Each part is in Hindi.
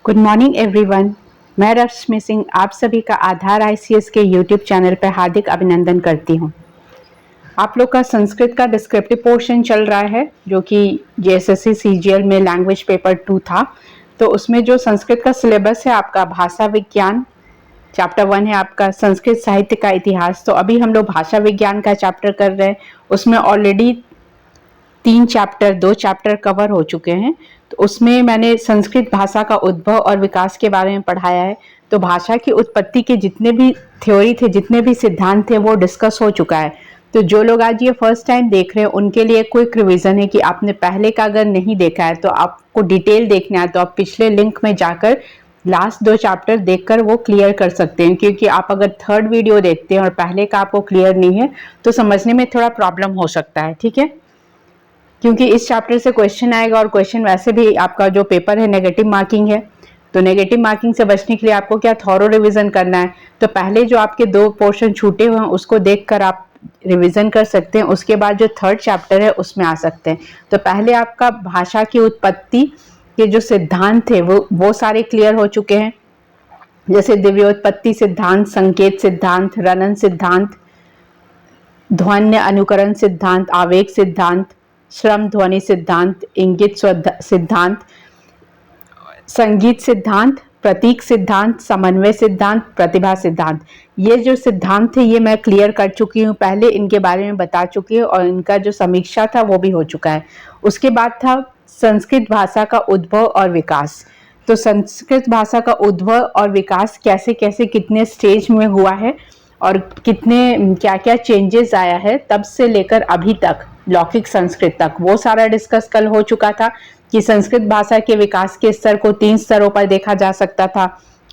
Good morning everyone. मैं रश्मि सिंह आप सभी का आधार आईसीएस के यूट्यूब चैनल पर हार्दिक अभिनंदन करती हूं। आप लोग का संस्कृत का डिस्क्रिप्टिव पोर्शन चल रहा है जो कि जेएसएससी सीजीएल में लैंग्वेज पेपर 2 था। तो उसमें जो संस्कृत का सिलेबस है आपका भाषा विज्ञान चैप्टर 1 है, आपका संस्कृत साहित्य का इतिहास। तो अभी हम लोग भाषा विज्ञान का चैप्टर कर रहे हैं। उसमें ऑलरेडी 2 चैप्टर कवर हो चुके हैं। तो उसमें मैंने संस्कृत भाषा का उद्भव और विकास के बारे में पढ़ाया है। तो भाषा की उत्पत्ति के जितने भी थ्योरी थे, जितने भी सिद्धांत थे, वो डिस्कस हो चुका है। तो जो लोग आज ये फर्स्ट टाइम देख रहे हैं उनके लिए क्विक रिवीजन है कि आपने पहले का अगर नहीं देखा है तो आपको डिटेल देखना है तो आप पिछले लिंक में जाकर लास्ट 2 चैप्टर देखकर वो क्लियर कर सकते हैं। क्योंकि आप अगर थर्ड वीडियो देखते हैं और पहले का आपको क्लियर नहीं है तो समझने में थोड़ा प्रॉब्लम हो सकता है। ठीक है, क्योंकि इस चैप्टर से क्वेश्चन आएगा और क्वेश्चन वैसे भी आपका जो पेपर है नेगेटिव मार्किंग है। तो नेगेटिव मार्किंग से बचने के लिए आपको क्या थॉरो रिवीजन करना है। तो पहले जो आपके 2 पोर्शन छूटे हुए हैं उसको देखकर आप रिवीजन कर सकते हैं। उसके बाद जो थर्ड चैप्टर है उसमें आ सकते हैं। तो पहले आपका भाषा की उत्पत्ति के जो सिद्धांत थे वो सारे क्लियर हो चुके हैं। जैसे दिव्योत्पत्ति सिद्धांत, संकेत सिद्धांत, रनन सिद्धांत, ध्वन्य अनुकरण सिद्धांत, आवेग सिद्धांत, श्रम ध्वनि सिद्धांत, इंगित सिद्धांत, संगीत सिद्धांत, प्रतीक सिद्धांत, समन्वय सिद्धांत, प्रतिभा सिद्धांत। ये जो सिद्धांत थे ये मैं क्लियर कर चुकी हूँ, पहले इनके बारे में बता चुकी हूँ और इनका जो समीक्षा था वो भी हो चुका है। उसके बाद था संस्कृत भाषा का उद्भव और विकास। तो संस्कृत भाषा का उद्भव और विकास कैसे कैसे कितने स्टेज में हुआ है और कितने क्या क्या चेंजेस आया है तब से लेकर अभी तक लौकिक संस्कृत तक, वो सारा डिस्कस कल हो चुका था कि संस्कृत भाषा के विकास के स्तर को 3 स्तरों पर देखा जा सकता था।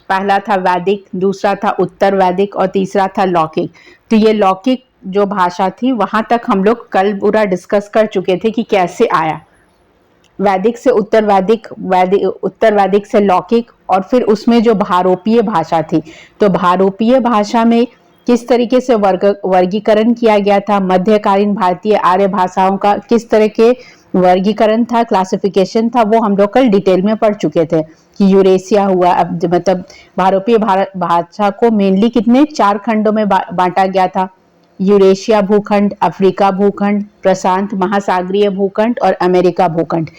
पहला था वैदिक, दूसरा था उत्तर वैदिक और तीसरा था लौकिक। तो ये लौकिक जो भाषा थी वहां तक हम लोग कल पूरा डिस्कस कर चुके थे कि कैसे आया, वैदिक से उत्तर वैदिक, उत्तर वैदिक से लौकिक, और फिर उसमें जो भारोपीय भाषा थी तो भारोपीय भाषा में किस तरीके से वर्गीकरण किया गया था, मध्यकालीन भारतीय आर्य भाषाओं का किस तरह के वर्गीकरण था, क्लासिफिकेशन था, वो हम लोग कल डिटेल में पढ़ चुके थे कि यूरेशिया हुआ। अब मतलब भारोपीय भाषा को मेनली कितने 4 खंडों में बांटा गया था, यूरेशिया भूखंड, अफ्रीका भूखंड, प्रशांत महासागरीय भूखंड और अमेरिका भूखंड।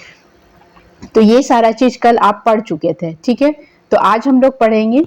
तो ये सारा चीज कल आप पढ़ चुके थे। ठीक है, तो आज हम लोग पढ़ेंगे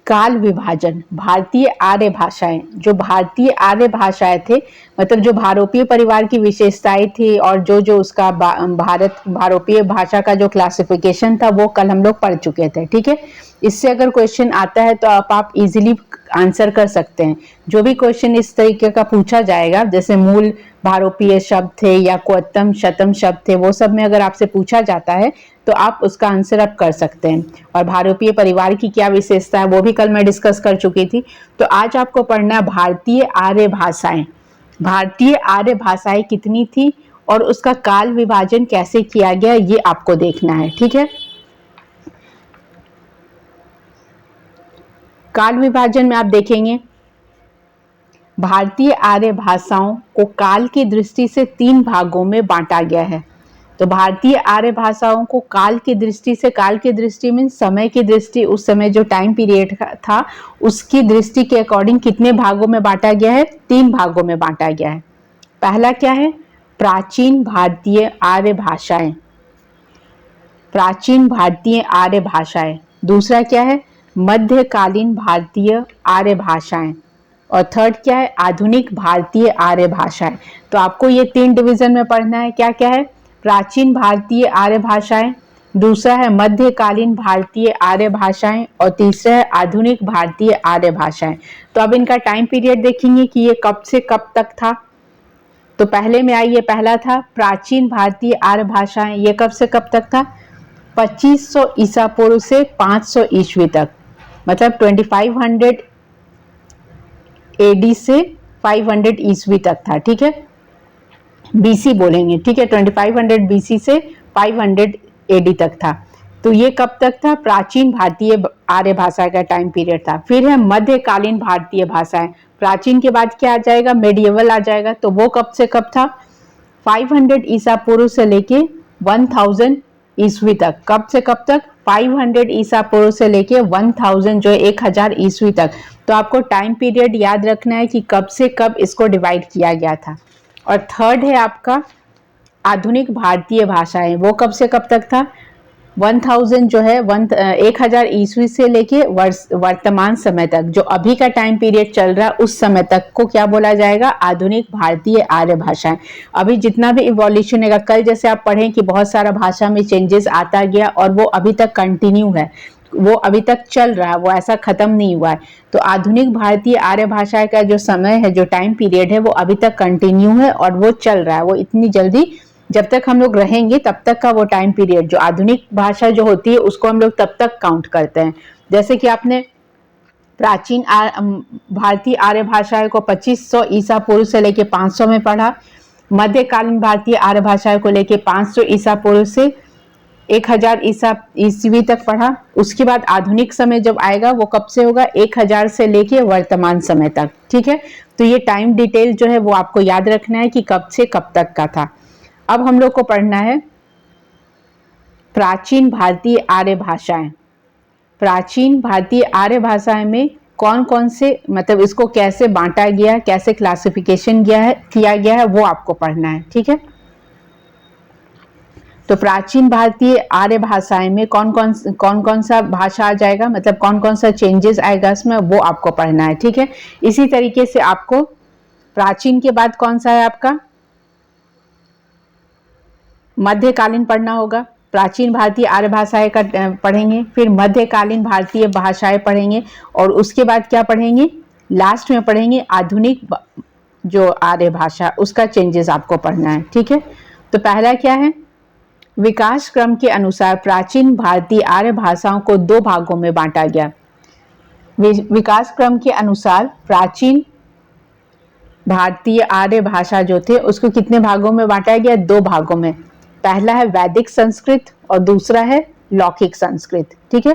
काल विभाजन, भारतीय आर्य भाषाएं। जो भारतीय आर्य भाषाएं थे मतलब जो भारोपीय परिवार की विशेषताएं थी और जो उसका भारोपीय भाषा का जो क्लासिफिकेशन था वो कल हम लोग पढ़ चुके थे। ठीक है, इससे अगर क्वेश्चन आता है तो आप इजीली आंसर कर सकते हैं। जो भी क्वेश्चन इस तरीके का पूछा जाएगा, जैसे मूल भारोपीय शब्द थे या क्वोत्तम शतम शब्द थे, वो सब में अगर आपसे पूछा जाता है तो आप उसका आंसर आप कर सकते हैं। और भारोपीय परिवार की क्या विशेषता है वो भी कल मैं डिस्कस कर चुकी थी। तो आज आपको पढ़ना है भारतीय आर्य भाषाएं। भारतीय आर्य भाषाएं कितनी थी और उसका काल विभाजन कैसे किया गया ये आपको देखना है। ठीक है, काल विभाजन में आप देखेंगे भारतीय आर्य भाषाओं को काल की दृष्टि से 3 भागों में बांटा गया है। तो भारतीय आर्य भाषाओं को काल की दृष्टि में समय की दृष्टि, उस समय जो टाइम पीरियड था उसकी दृष्टि के अकॉर्डिंग कितने भागों में बांटा गया है, 3 भागों में बांटा गया है। पहला क्या है, प्राचीन भारतीय आर्य भाषाएं, प्राचीन भारतीय आर्य भाषाएं। दूसरा क्या है, मध्यकालीन भारतीय आर्य भाषाएं, और थर्ड क्या है, आधुनिक भारतीय आर्य भाषाएं। तो आपको ये 3 डिवीजन में पढ़ना है। क्या क्या है, प्राचीन भारतीय आर्य भाषाएं, दूसरा है मध्यकालीन भारतीय आर्य भाषाएं और तीसरा है आधुनिक भारतीय आर्य भाषाएं। तो अब इनका टाइम पीरियड देखेंगे कि ये कब से कब तक था। तो पहले में आइए, पहला था प्राचीन भारतीय आर्य भाषाएं। ये कब से कब तक था, 2500 ईसा पूर्व से 500 ईस्वी तक, मतलब 2500 एडी से 500 ईस्वी तक था। ठीक है, बीसी बोलेंगे। ठीक है, 2500 बीसी से 500 एडी तक था। तो ये कब तक था, प्राचीन भारतीय आर्य भाषा का टाइम पीरियड था। फिर है मध्यकालीन भारतीय भाषाएं। प्राचीन के बाद क्या आ जाएगा, मेडिएवल आ जाएगा। तो वो कब से कब था, 500 ईसा पूर्व से लेके 1000 ईस्वी तक। कब से कब तक, 500 ईसा पूर्व से लेके 1000 जो है 1000 ईस्वी तक। तो आपको टाइम पीरियड याद रखना है कि कब से कब इसको डिवाइड किया गया था। और थर्ड है आपका आधुनिक भारतीय भाषाएं, वो कब से कब तक था? 1000 जो है 1000 ईस्वी से लेके वर्तमान समय तक, जो अभी का टाइम पीरियड चल रहा है उस समय तक को क्या बोला जाएगा? आधुनिक भारतीय आर्य भाषाएं। अभी जितना भी इवोल्यूशन है, कल जैसे आप पढ़ें कि बहुत सारा भाषा में चेंजेस आता गया और वो अभी तक कंटिन्यू है, वो अभी तक चल रहा है, वो ऐसा खत्म नहीं हुआ है। तो आधुनिक भारतीय आर्य भाषा का जो समय है, जो टाइम पीरियड है, वो अभी तक कंटिन्यू है और वो चल रहा है। वो इतनी जल्दी, जब तक हम लोग रहेंगे तब तक का वो टाइम पीरियड, जो आधुनिक भाषा जो होती है उसको हम लोग तब तक काउंट करते हैं। जैसे कि आपने प्राचीन भारतीय आर्य भाषाएं को 2500 ईसा पूर्व से लेके 500 में पढ़ा, मध्यकालीन भारतीय आर्य भाषाएं को लेके 500 ईसा पूर्व से 1000 ईस्वी तक पढ़ा। उसके बाद आधुनिक समय जब आएगा वो कब से होगा? 1000 से लेके वर्तमान समय तक। ठीक है, तो ये टाइम डिटेल जो है वो आपको याद रखना है कि कब से कब तक का था। अब हम लोग को पढ़ना है प्राचीन भारतीय आर्य भाषाएं। प्राचीन भारतीय आर्य भाषाएं में कौन कौन से, मतलब इसको कैसे बांटा गया, कैसे क्लासिफिकेशन किया गया है, वो आपको पढ़ना है। ठीक है, तो प्राचीन भारतीय आर्य भाषाएं में कौन कौन सा भाषा आ जाएगा, मतलब कौन कौन सा चेंजेस आएगा इसमें, वो आपको पढ़ना है। ठीक है, इसी तरीके से आपको प्राचीन के बाद कौन सा है आपका? मध्यकालीन पढ़ना होगा। प्राचीन भारतीय आर्य भाषाएं का पढ़ेंगे, फिर मध्यकालीन भारतीय भाषाएं पढ़ेंगे, और उसके बाद क्या पढ़ेंगे? लास्ट में पढ़ेंगे आधुनिक जो आर्य भाषा, उसका चेंजेस आपको पढ़ना है। ठीक है, तो पहला क्या है? विकास क्रम के अनुसार प्राचीन भारतीय आर्य भाषाओं को दो भागों में बांटा गया। विकास क्रम के अनुसार प्राचीन भारतीय आर्य भाषा जो थे उसको कितने भागों में बांटा गया? दो भागों में। पहला है वैदिक संस्कृत और दूसरा है लौकिक संस्कृत। ठीक है,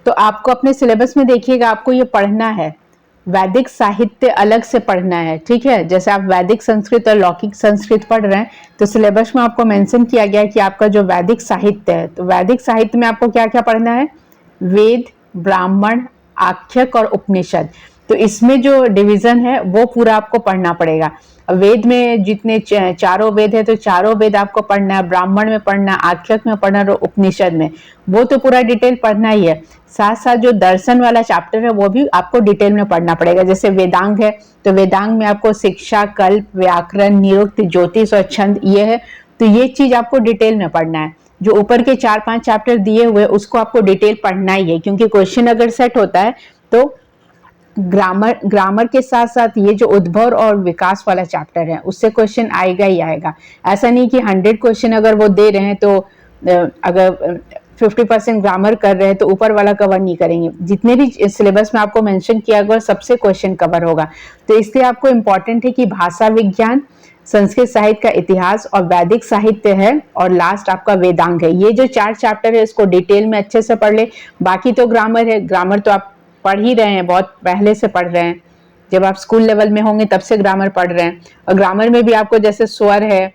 तो आपको अपने सिलेबस में देखिएगा, आपको ये पढ़ना है, वैदिक साहित्य अलग से पढ़ना है। ठीक है, जैसे आप वैदिक संस्कृत और लौकिक संस्कृत पढ़ रहे हैं तो सिलेबस में आपको मेंशन किया गया है कि आपका जो वैदिक साहित्य है, तो वैदिक साहित्य में आपको क्या क्या पढ़ना है? वेद, ब्राह्मण, आख्यक और उपनिषद। तो इसमें जो डिवीजन है वो पूरा आपको पढ़ना पड़ेगा। वेद में जितने चारों वेद है तो चारों वेद आपको पढ़ना है, ब्राह्मण में पढ़ना, आख्यक में पढ़ना और उपनिषद में, वो तो पूरा डिटेल पढ़ना ही है। साथ साथ जो दर्शन वाला चैप्टर है वो भी आपको डिटेल में पढ़ना पड़ेगा। जैसे वेदांग है तो वेदांग में आपको शिक्षा, कल्प, व्याकरण, निरुक्त, ज्योतिष और छंद ये है, तो ये चीज आपको डिटेल में पढ़ना है। जो ऊपर के 4-5 चैप्टर दिए हुए उसको आपको डिटेल पढ़ना ही है, क्योंकि क्वेश्चन अगर सेट होता है तो ग्रामर के साथ साथ ये जो उद्भव और विकास वाला चैप्टर है उससे क्वेश्चन आएगा ही आएगा। ऐसा नहीं कि 100 क्वेश्चन अगर वो दे रहे हैं तो अगर 50% ग्रामर कर रहे हैं तो ऊपर वाला कवर नहीं करेंगे। जितने भी सिलेबस में आपको मेंशन किया गया सबसे क्वेश्चन कवर होगा। तो इसलिए आपको इम्पोर्टेंट है कि भाषा विज्ञान, संस्कृत साहित्य का इतिहास और वैदिक साहित्य है, और लास्ट आपका वेदांग है। ये जो 4 चैप्टर है इसको डिटेल में अच्छे से पढ़ ले। बाकी तो ग्रामर है, ग्रामर तो आप पढ़ ही रहे हैं, बहुत पहले से पढ़ रहे हैं, जब आप स्कूल लेवल में होंगे तब से ग्रामर पढ़ रहे हैं। और ग्रामर में भी आपको जैसे स्वर है,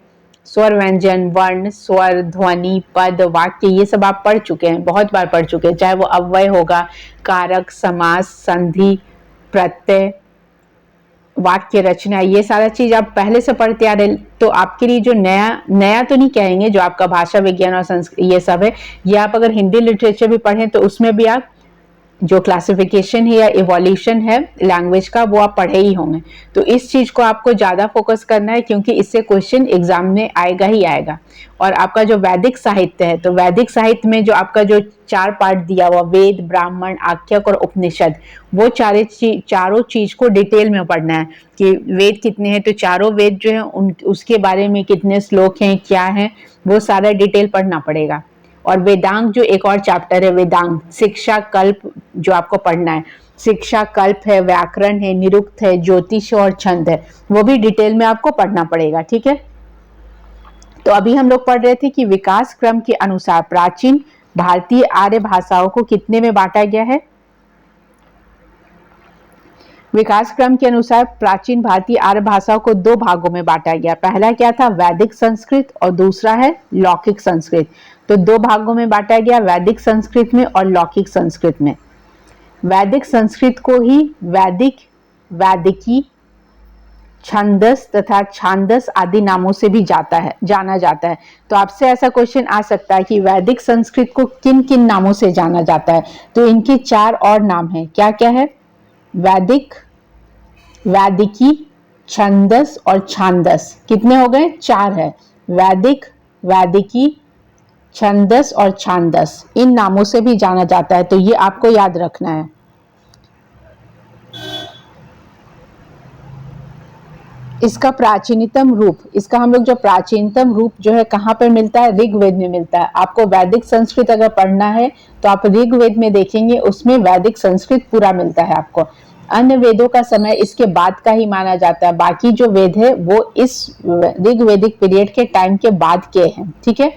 स्वर, व्यंजन, वर्ण, स्वर, ध्वनि, पद, वाक्य, ये सब आप पढ़ चुके हैं, बहुत बार पढ़ चुके हैं। चाहे वो अव्यय होगा, कारक, समास, संधि, प्रत्यय, वाक्य रचना, ये सारा चीज आप पहले से पढ़ते आ रहे। तो आपके लिए जो नया तो नहीं कहेंगे, जो आपका भाषा विज्ञान और संस्कृत ये सब है, ये आप अगर हिंदी लिटरेचर भी पढ़ें तो उसमें भी आप जो क्लासिफिकेशन है या इवोल्यूशन है लैंग्वेज का वो आप पढ़े ही होंगे। तो इस चीज को आपको ज्यादा फोकस करना है, क्योंकि इससे क्वेश्चन एग्जाम में आएगा ही आएगा। और आपका जो वैदिक साहित्य है, तो वैदिक साहित्य में जो आपका जो 4 पार्ट दिया हुआ, वेद, ब्राह्मण, आख्यक और उपनिषद, वो चारों चीज को डिटेल में पढ़ना है कि वेद कितने हैं, तो चारों वेद जो है उसके बारे में कितने श्लोक हैं, क्या है, वो सारा डिटेल पढ़ना पड़ेगा। और वेदांग जो एक और चैप्टर है, वेदांग शिक्षा, कल्प जो आपको पढ़ना है, शिक्षा, कल्प है, व्याकरण है, निरुक्त है, ज्योतिष और छंद है, वो भी डिटेल में आपको पढ़ना पड़ेगा। ठीक है, तो अभी हम लोग पढ़ रहे थे कि विकास क्रम के अनुसार प्राचीन भारतीय आर्य भाषाओं को कितने में बांटा गया है? विकास क्रम के अनुसार प्राचीन भारतीय आर्य भाषाओं को दो भागों में बांटा गया। पहला क्या था? वैदिक संस्कृत, और दूसरा है लौकिक संस्कृत। तो दो भागों में बांटा गया, वैदिक संस्कृत में और लौकिक संस्कृत में। वैदिक संस्कृत को ही वैदिक, वैदिकी, छंदस तथा छांदस आदि नामों से भी जाना जाता है। तो आपसे ऐसा क्वेश्चन आ सकता है कि वैदिक संस्कृत को किन किन नामों से जाना जाता है? तो इनके चार और नाम हैं। क्या क्या है? वैदिक, वैदिकी, छंदस और छांदस। कितने हो गए? चार है। वैदिक, वैदिकी, छंदस और छांदस, इन नामों से भी जाना जाता है। तो ये आपको याद रखना है। इसका प्राचीनतम रूप, इसका हम लोग जो प्राचीनतम रूप जो है कहाँ पर मिलता है? ऋग्वेद में मिलता है। आपको वैदिक संस्कृत अगर पढ़ना है तो आप ऋग्वेद में देखेंगे, उसमें वैदिक संस्कृत पूरा मिलता है आपको। अन्य वेदों का समय इसके बाद का ही माना जाता है। बाकी जो वेद है वो इस ऋग्वेदिक पीरियड के टाइम के बाद के हैं। ठीक है।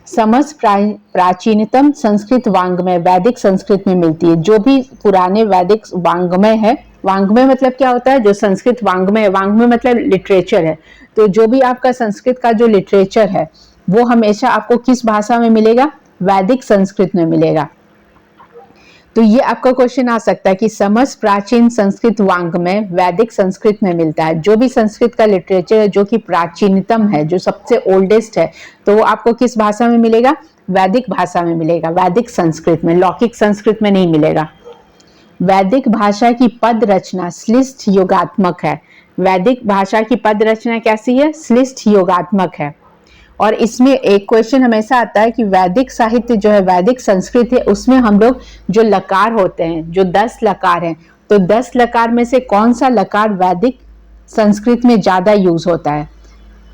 समस्त प्राचीनतम संस्कृत वांग्मय वैदिक संस्कृत में मिलती है। जो भी पुराने वैदिक वांग्मय है, वांग्मय मतलब क्या होता है? जो संस्कृत वांग्मय, वांग्मय मतलब लिटरेचर है। तो जो भी आपका संस्कृत का जो लिटरेचर है वो हमेशा आपको किस भाषा में मिलेगा? वैदिक संस्कृत में मिलेगा। तो ये आपका क्वेश्चन आ सकता है कि समस्त प्राचीन संस्कृत वांग्मय वैदिक संस्कृत में मिलता है। जो भी संस्कृत का लिटरेचर है जो कि प्राचीनतम है, जो सबसे ओल्डेस्ट है, तो वो आपको किस भाषा में मिलेगा? वैदिक भाषा में मिलेगा, वैदिक संस्कृत में, लौकिक संस्कृत में नहीं मिलेगा। वैदिक भाषा की पद रचना श्लिष्ट योगात्मक है। वैदिक भाषा की पद रचना कैसी है? श्लिष्ट योगात्मक है। और इसमें एक क्वेश्चन हमेशा आता है कि वैदिक साहित्य जो है, वैदिक संस्कृत है, उसमें हम लोग जो लकार होते हैं, जो 10 लकार हैं, तो 10 लकार में से कौन सा लकार वैदिक संस्कृत में ज्यादा यूज होता है?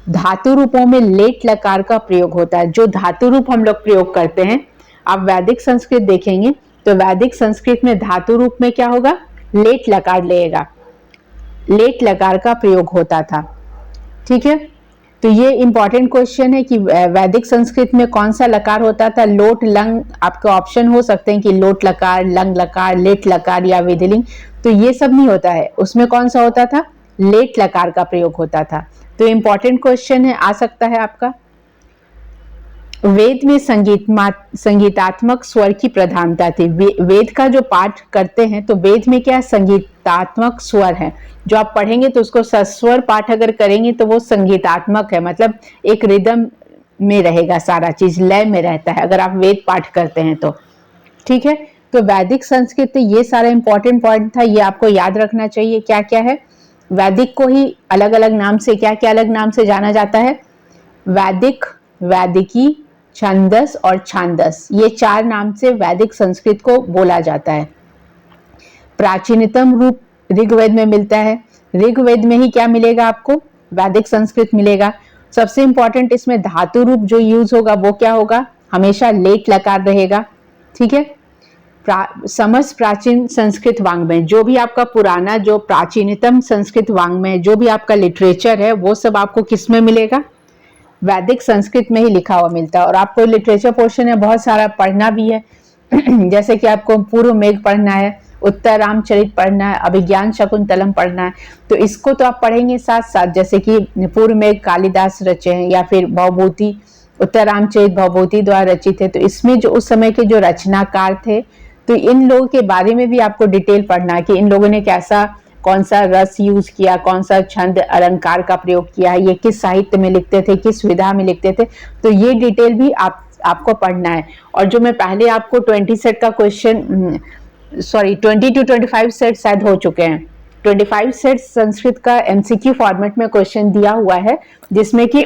धातु रूपों में लेट लकार का प्रयोग होता है। जो धातु रूप हम लोग प्रयोग करते हैं, आप वैदिक संस्कृत देखेंगे तो वैदिक संस्कृत में धातु रूप में क्या होगा? लेट लकार लेगा, लेट लकार का प्रयोग होता था। ठीक है। तो ये इंपॉर्टेंट क्वेश्चन है कि वैदिक संस्कृत में कौन सा लकार होता था? लोट, लंग। आपके ऑप्शन हो सकते हैं कि लोट लकार, लंग लकार, लेट लकार या विधिलिंग। तो ये सब नहीं होता है। उसमें कौन सा होता था? लेट लकार का प्रयोग होता था। तो इंपॉर्टेंट क्वेश्चन है, आ सकता है आपका। वेद में संगीतात्मक स्वर की प्रधानता थी। वेद का जो पाठ करते हैं तो वेद में क्या संगीतात्मक स्वर है। जो आप पढ़ेंगे तो उसको सस्वर पाठ अगर करेंगे तो वो संगीतात्मक है, मतलब एक रिदम में रहेगा, सारा चीज लय में रहता है अगर आप वेद पाठ करते हैं तो। ठीक है। तो वैदिक संस्कृत, ये सारा इंपॉर्टेंट पॉइंट था, ये आपको याद रखना चाहिए। क्या क्या है? वैदिक को ही अलग अलग नाम से, क्या क्या अलग नाम से जाना जाता है? वैदिक, वैदिकी, छंदस और छांदस, ये चार नाम से वैदिक संस्कृत को बोला जाता है। प्राचीनतम रूप ऋग्वेद में मिलता है। ऋग्वेद में ही क्या मिलेगा आपको? वैदिक संस्कृत मिलेगा। सबसे इंपॉर्टेंट इसमें धातु रूप जो यूज होगा वो क्या होगा? हमेशा लेट लकार रहेगा। ठीक है। समस्त प्राचीन संस्कृत वांग्मय, जो भी आपका पुराना, जो प्राचीनतम संस्कृत वांग्मय, जो भी आपका लिटरेचर है, वो सब आपको किस में मिलेगा? वैदिक संस्कृत में ही लिखा हुआ मिलता है। और आपको लिटरेचर पोर्शन है बहुत सारा पढ़ना भी है जैसे कि आपको पूर्व मेघ पढ़ना है, उत्तर रामचरित पढ़ना है, अभिज्ञान शकुंतलम पढ़ना है। तो इसको तो आप पढ़ेंगे साथ साथ, जैसे कि पूर्व मेघ कालिदास रचे हैं या फिर भवभूति, उत्तर रामचरित भवभूति द्वारा रचित है। तो इसमें जो उस समय के जो रचनाकार थे, तो इन लोगों के बारे में भी आपको डिटेल पढ़ना है कि इन लोगों ने कैसा, कौन सा रस यूज किया, कौन सा छंद अलंकार का प्रयोग किया, ये किस साहित्य में लिखते थे, किस विधा में लिखते थे। तो ये डिटेल भी आपको पढ़ना है। और जो मैं पहले आपको 20 सेट का क्वेश्चन, 20 to 25 सेट शायद हो चुके हैं, 25 सेट संस्कृत का एमसीक्यू फॉर्मेट में क्वेश्चन दिया हुआ है, जिसमें कि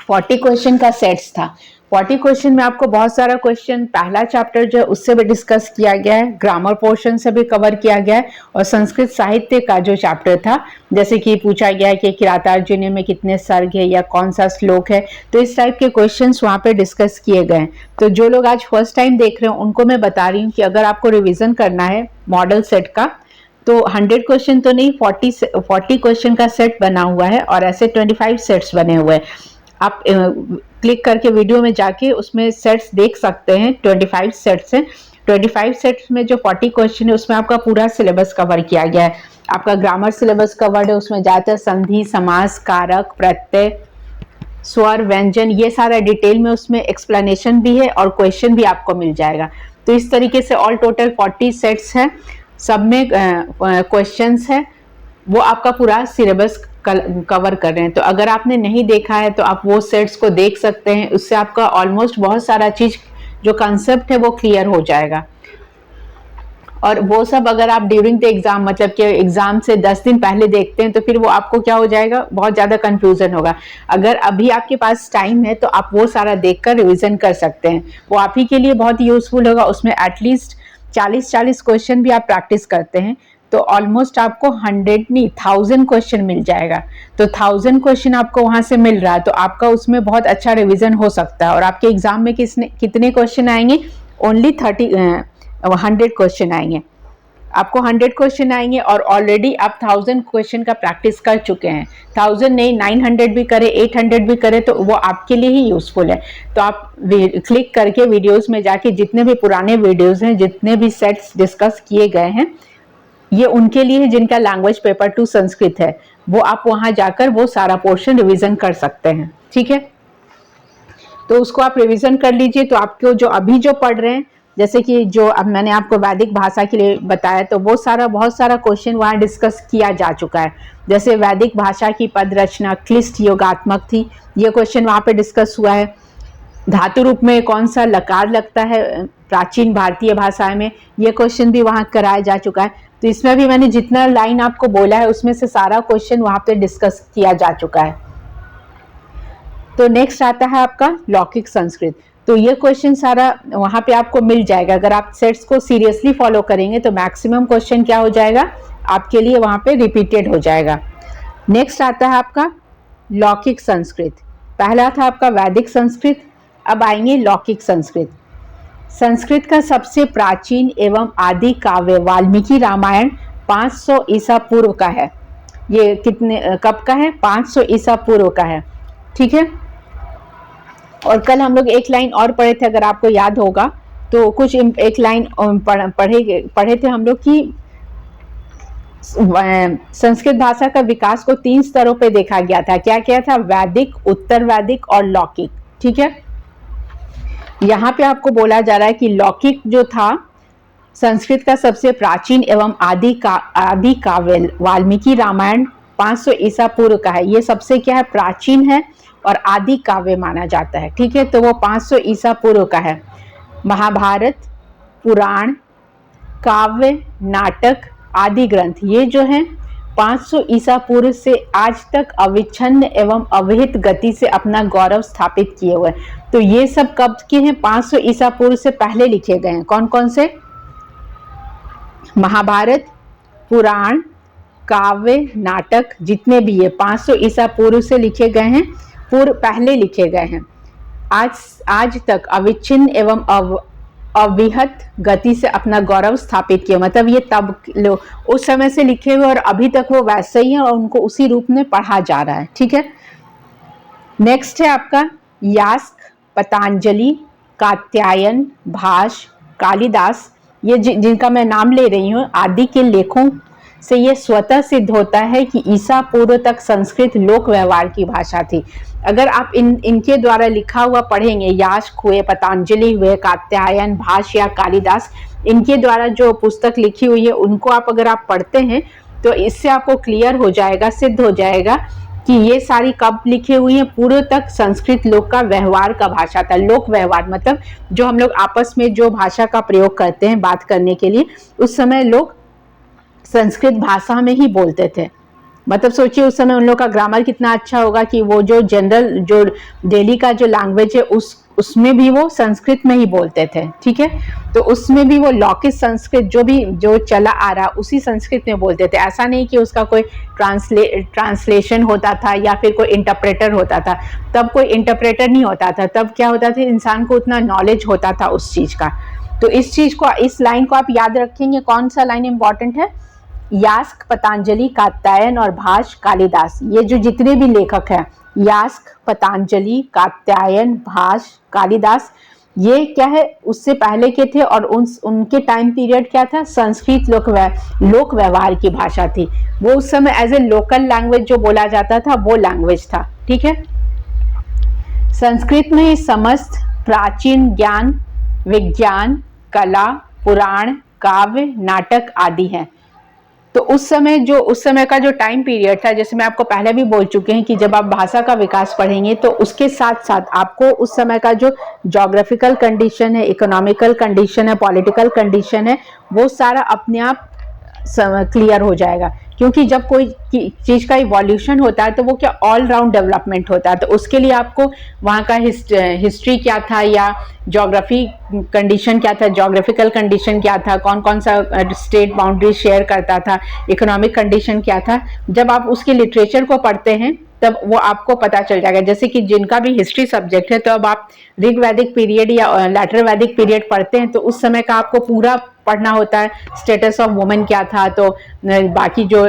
40 क्वेश्चन का सेट्स था। 40 क्वेश्चन में आपको बहुत सारा क्वेश्चन, पहला चैप्टर जो है उससे भी डिस्कस किया गया है, ग्रामर पोर्शन से भी कवर किया गया है, और संस्कृत साहित्य का जो चैप्टर था, जैसे कि पूछा गया है कि किरातार्जुनीय में कितने सर्ग है या कौन सा श्लोक है, तो इस टाइप के क्वेश्चंस वहाँ पे डिस्कस किए गए हैं। तो जो लोग आज फर्स्ट टाइम देख रहे हैं उनको मैं बता रही हूँ कि अगर आपको रिविजन करना है मॉडल सेट का, तो 100 क्वेश्चन तो नहीं, 40 क्वेश्चन का सेट बना हुआ है, और ऐसे 25 सेट्स बने हुए हैं। आप क्लिक करके वीडियो में जाके उसमें सेट्स देख सकते हैं, 25 सेट्स हैं। 25 सेट्स में जो 40 क्वेश्चन है उसमें आपका पूरा सिलेबस कवर किया गया है। आपका ग्रामर सिलेबस कवर्ड है, उसमें ज़्यादातर संधि, समास, कारक, प्रत्यय, स्वर, व्यंजन, ये सारा डिटेल में उसमें एक्सप्लेनेशन भी है और क्वेश्चन भी आपको मिल जाएगा। तो इस तरीके से ऑल टोटल 40 सेट्स है, सब में क्वेश्चंस है, वो आपका पूरा सिलेबस कवर कर रहे हैं। तो अगर आपने नहीं देखा है तो आप वो सेट्स को देख सकते हैं, उससे आपका ऑलमोस्ट बहुत सारा चीज जो कंसेप्ट है वो क्लियर हो जाएगा। और वो सब अगर आप ड्यूरिंग द एग्जाम, मतलब कि एग्जाम से 10 दिन पहले देखते हैं तो फिर वो आपको क्या हो जाएगा, बहुत ज़्यादा कंफ्यूजन होगा। अगर अभी आपके पास टाइम है तो आप वो सारा देखकर रिवीजन कर सकते हैं, वो आप ही के लिए बहुत यूजफुल होगा। उसमें एटलीस्ट 40-40 क्वेश्चन भी आप प्रैक्टिस करते हैं तो ऑलमोस्ट आपको 100 नहीं 1000 क्वेश्चन मिल जाएगा। तो 1000 क्वेश्चन आपको वहां से मिल रहा है तो आपका उसमें बहुत अच्छा रिवीजन हो सकता है। और आपके एग्जाम में कितने क्वेश्चन आएंगे, ओनली 100 क्वेश्चन आएंगे, आपको 100 क्वेश्चन आएंगे और ऑलरेडी आप 1000 क्वेश्चन का प्रैक्टिस कर चुके हैं। 1000 नहीं, 900 भी करें, 800 भी करें तो वो आपके लिए ही यूजफुल है। तो आप क्लिक करके वीडियोस में जाके जितने भी पुराने वीडियोस हैं, जितने भी सेट्स डिस्कस किए गए हैं, ये उनके लिए है जिनका लैंग्वेज पेपर 2 संस्कृत है, वो आप वहां जाकर वो सारा पोर्शन रिवीजन कर सकते हैं। ठीक है, तो उसको आप रिवीजन कर लीजिए। तो आपको जो अभी जो पढ़ रहे हैं, जैसे कि जो अब मैंने आपको वैदिक भाषा के लिए बताया, तो वो सारा बहुत सारा क्वेश्चन वहाँ डिस्कस किया जा चुका है। जैसे वैदिक भाषा की पद रचना क्लिष्ट योगात्मक थी, ये क्वेश्चन वहाँ पे डिस्कस हुआ है। धातु रूप में कौन सा लकार लगता है प्राचीन भारतीय भाषा में, ये क्वेश्चन भी वहाँ कराया जा चुका है। तो इसमें भी मैंने जितना लाइन आपको बोला है उसमें से सारा क्वेश्चन वहाँ पे डिस्कस किया जा चुका है। तो नेक्स्ट आता है आपका लौकिक संस्कृत। तो ये क्वेश्चन सारा वहाँ पे आपको मिल जाएगा। अगर आप सेट्स को सीरियसली फॉलो करेंगे तो मैक्सिमम क्वेश्चन क्या हो जाएगा, आपके लिए वहाँ पे रिपीटेड हो जाएगा। नेक्स्ट आता है आपका लौकिक संस्कृत। पहला था आपका वैदिक संस्कृत, अब आएंगे लौकिक संस्कृत। संस्कृत का सबसे प्राचीन एवं आदि काव्य वाल्मीकि रामायण 500 ईसा पूर्व का है। ये कब का है, 500 ईसा पूर्व का है। ठीक है, और कल हम लोग एक लाइन और पढ़े थे, अगर आपको याद होगा तो कुछ एक लाइन पढ़े थे हम लोग कि संस्कृत भाषा का विकास को 3 स्तरों पे देखा गया था। क्या क्या था, वैदिक, उत्तर वैदिक और लौकिक। ठीक है, यहाँ पे आपको बोला जा रहा है कि लौकिक जो था संस्कृत का सबसे प्राचीन एवं आदि काव्य वाल्मीकि रामायण 500 ईसा पूर्व का है। ये सबसे क्या है, प्राचीन है और आदि काव्य माना जाता है। ठीक है, तो वो 500 ईसा पूर्व का है। महाभारत, पुराण, काव्य, नाटक आदि ग्रंथ ये जो हैं 500 ईसा पूर्व से आज तक अविच्छिन्न एवं अविहित गति से अपना गौरव स्थापित किए हुए। तो ये सब कब के हैं, 500 ईसा पूर्व से पहले लिखे गए हैं। कौन कौन से, महाभारत, पुराण, काव्य, नाटक, जितने भी ये 500 ईसा पूर्व से लिखे गए हैं, पूर्व पहले लिखे गए हैं। आज तक अविच्छिन्न एवं अविहत गति से अपना गौरव स्थापित किया। मतलब ये तब उस समय से लिखे हुए और अभी तक वो वैसे ही है और उनको उसी रूप में पढ़ा जा रहा है। ठीक है, नेक्स्ट है आपका यास्क, पतंजलि, कात्यायन, भाष, कालिदास। ये जिनका मैं नाम ले रही हूँ, आदि के लेखों से ये स्वतः सिद्ध होता है कि ईसा पूर्व तक संस्कृत लोक व्यवहार की भाषा थी। अगर आप इनके द्वारा लिखा हुआ पढ़ेंगे, यास्क हुए, पतंजलि हुए, कात्यायन, भाष या कालिदास, इनके द्वारा जो पुस्तक लिखी हुई है उनको आप अगर आप पढ़ते हैं तो इससे आपको क्लियर हो जाएगा, सिद्ध हो जाएगा कि ये सारी कब लिखी हुई है, पूर्व तक संस्कृत लोक का व्यवहार का भाषा था। लोक व्यवहार मतलब जो हम लोग आपस में जो भाषा का प्रयोग करते हैं बात करने के लिए, उस समय लोग संस्कृत भाषा में ही बोलते थे। मतलब सोचिए उस समय उन लोग का ग्रामर कितना अच्छा होगा कि वो जो जनरल जो डेली का जो लैंग्वेज है उसमें भी वो संस्कृत में ही बोलते थे। ठीक है, तो उसमें भी वो लौकिक संस्कृत जो चला आ रहा उसी संस्कृत में बोलते थे। ऐसा नहीं कि उसका कोई ट्रांसलेशन होता था या फिर कोई इंटरप्रेटर होता था। तब कोई इंटरप्रेटर नहीं होता था, तब क्या होता था, इंसान को उतना नॉलेज होता था उस चीज का। तो इस लाइन को आप याद रखेंगे। कौन सा लाइन इंपॉर्टेंट है, यास्क, पतंजलि, कात्यायन और भाष, कालिदास। ये जो जितने भी लेखक हैं, यास्क, पतंजलि, कात्यायन, भाष, कालिदास, ये क्या है, उससे पहले के थे और उनके टाइम पीरियड क्या था, संस्कृत लोक व्यवहार की भाषा थी। वो उस समय एज ए लोकल लैंग्वेज जो बोला जाता था वो लैंग्वेज था। ठीक है। संस्कृत में समस्त प्राचीन ज्ञान, विज्ञान, कला, पुराण, काव्य, नाटक आदि हैं। तो उस समय का जो टाइम पीरियड था, जैसे मैं आपको पहले भी बोल चुके हैं कि जब आप भाषा का विकास पढ़ेंगे तो उसके साथ साथ आपको उस समय का जो ज्योग्राफिकल कंडीशन है, इकोनॉमिकल कंडीशन है, पॉलिटिकल कंडीशन है, वो सारा अपने आप क्लियर हो जाएगा। क्योंकि जब कोई चीज का इवोल्यूशन होता है तो वो क्या ऑल राउंड डेवलपमेंट होता है। तो उसके लिए आपको वहाँ का हिस्ट्री क्या था या ज्योग्राफी कंडीशन क्या था, ज्योग्राफिकल कंडीशन क्या था, कौन कौन सा स्टेट बाउंड्री शेयर करता था, इकोनॉमिक कंडीशन क्या था, जब आप उसके लिटरेचर को पढ़ते हैं तब वो आपको पता चल जाएगा। जैसे कि जिनका भी हिस्ट्री सब्जेक्ट है, तो अब आप ऋग वैदिक पीरियड या लैटर वैदिक पीरियड पढ़ते हैं तो उस समय का आपको पूरा पढ़ना होता है। स्टेटस ऑफ वुमेन क्या था, तो बाकी जो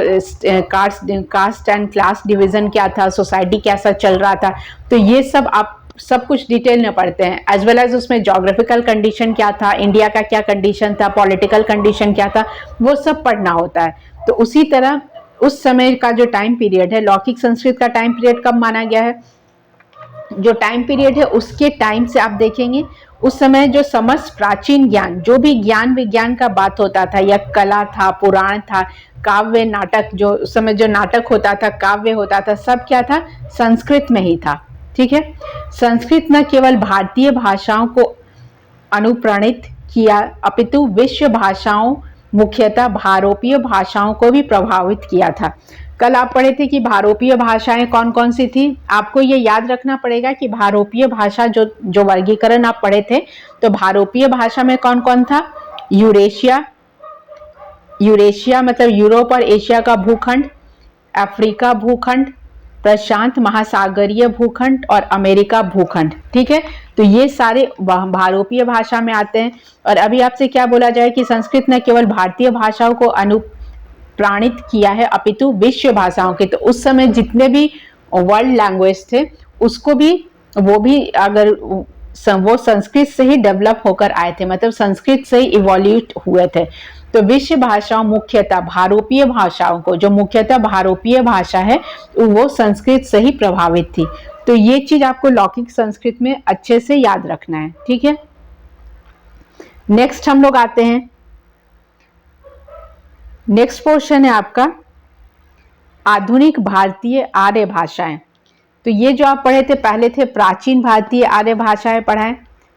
कास्ट एंड क्लास डिवीजन क्या था, सोसाइटी कैसा चल रहा था, तो ये सब आप सब कुछ डिटेल में पढ़ते हैं। एज वेल एज उसमें ज्योग्राफिकल कंडीशन क्या था, इंडिया का क्या कंडीशन था, पॉलिटिकल कंडीशन क्या था, वो सब पढ़ना होता है। तो उसी तरह उस समय का जो टाइम पीरियड है, लौकिक संस्कृत का टाइम पीरियड कब माना गया है, जो टाइम पीरियड है उसके टाइम से आप देखेंगे उस समय जो समस्त प्राचीन ज्ञान, जो भी ज्ञान विज्ञान का बात होता था या कला था, पुराण था, काव्य, नाटक, जो उस समय जो नाटक होता था, काव्य होता था, सब क्या था, संस्कृत में ही था। ठीक है। संस्कृत न केवल भारतीय भाषाओं को अनुप्राणित किया अपितु विश्व भाषाओं, मुख्यतः भारोपीय भाषाओं को भी प्रभावित किया था। कल आप पढ़े थे कि भारोपीय भाषाएं कौन कौन सी थी। आपको ये याद रखना पड़ेगा कि भारोपीय भाषा जो वर्गीकरण आप पढ़े थे, तो भारोपीय भाषा में कौन कौन था, यूरेशिया मतलब यूरोप और एशिया का भूखंड, अफ्रीका भूखंड, प्रशांत महासागरीय भूखंड और अमेरिका भूखंड। ठीक है। तो ये सारे भारोपीय भाषा में आते हैं। और अभी आपसे क्या बोला जाए कि संस्कृत ने केवल भारतीय भाषाओं को अनुप्राणित किया है अपितु विश्व भाषाओं के। तो उस समय जितने भी वर्ल्ड लैंग्वेज थे उसको भी, वो भी अगर वो संस्कृत से ही डेवलप होकर आए थे, मतलब संस्कृत से ही इवोल्यूट हुए थे। तो विश्व भाषाओं मुख्यतः भारोपीय भाषाओं को, जो मुख्यतः भारोपीय भाषा है वो संस्कृत से ही प्रभावित थी। तो ये चीज आपको लौकिक संस्कृत में अच्छे से याद रखना है। ठीक है। नेक्स्ट हम लोग आते हैं, नेक्स्ट पोर्शन है आपका आधुनिक भारतीय आर्य भाषाएं। तो ये जो आप पढ़े थे पहले थे प्राचीन भारतीय आर्य भाषाएं